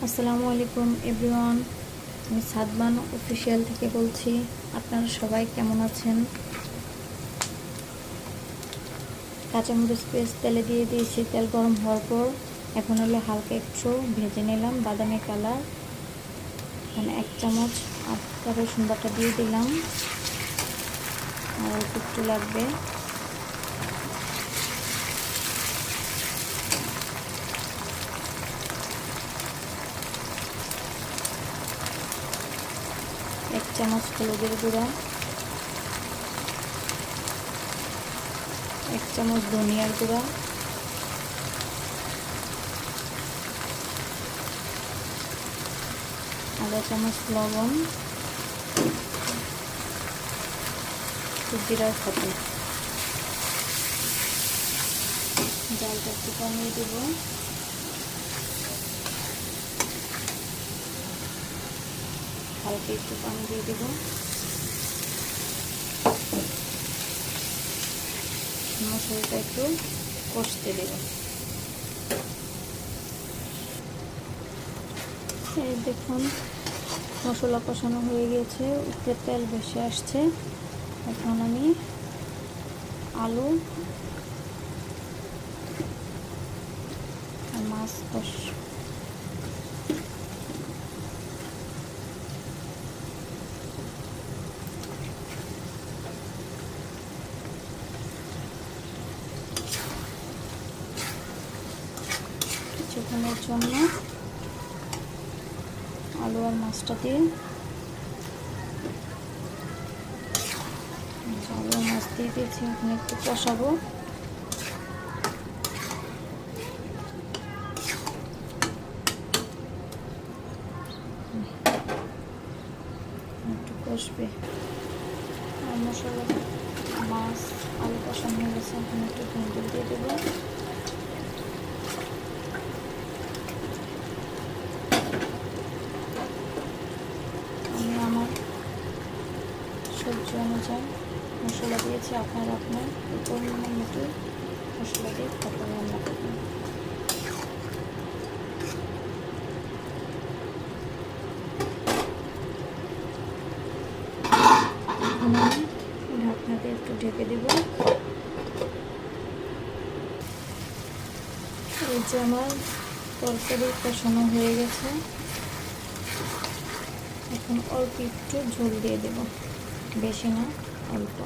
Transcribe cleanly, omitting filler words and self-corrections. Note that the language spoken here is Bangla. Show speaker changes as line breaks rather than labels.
আসসালামু আলাইকুম এভরিওয়ান, আমি সাদমান অফিসিয়াল থেকে বলছি। আপনারা সবাই কেমন আছেন? কাঁচামরিচ পেস্ট তেলে দিয়ে দিয়েছি। তেল গরম হওয়ার পর এখন হলো হালকা একটু ভেজে নিলাম বাদামি কালার। এখানে 1 চামচ আদা রসুন বাটা দিয়ে দিলাম, আর একটু লাগবে। এক চামচ হলুদের গুঁড়া, 1 চামচ ধনিয়ার গুঁড়া, আধা চামচ লবণ, জিরার ফোঁটা। জালটা একটু কমিয়ে দেব। হালকা একটু পানি দিয়ে দেব। মশলাটা একটু কষতে দেব। এই দেখুন মশলা কষানো হয়ে গেছে, উপরে তেল ভেসে আসছে। এখন আমি আলু আর মাছ কিছুক্ষণের জন্য আলু আর মাছটা দিয়ে আলু আর মাছ দিয়ে দিয়েছি। এখন একটু কষাবো। একটু কষবে আর মশলা মাছ আলু কষানো হয়ে গেছে। এখন একটু তেঁতুল দিয়ে দেবো। আমি আমার সবজি অনুযায়ী মশলা দিয়েছি, আপনারা আপনার পরিমাণ মতো মশলা দিয়ে তারপর রান্না করবেন। এখন আমি ঢাকনা দিয়ে একটু ঢেকে দেব। এই যে আমার তরকারি কষানো হয়ে গেছে। এখন অল্প একটু ঝোল দিয়ে দেব, বেশি না, অল্প।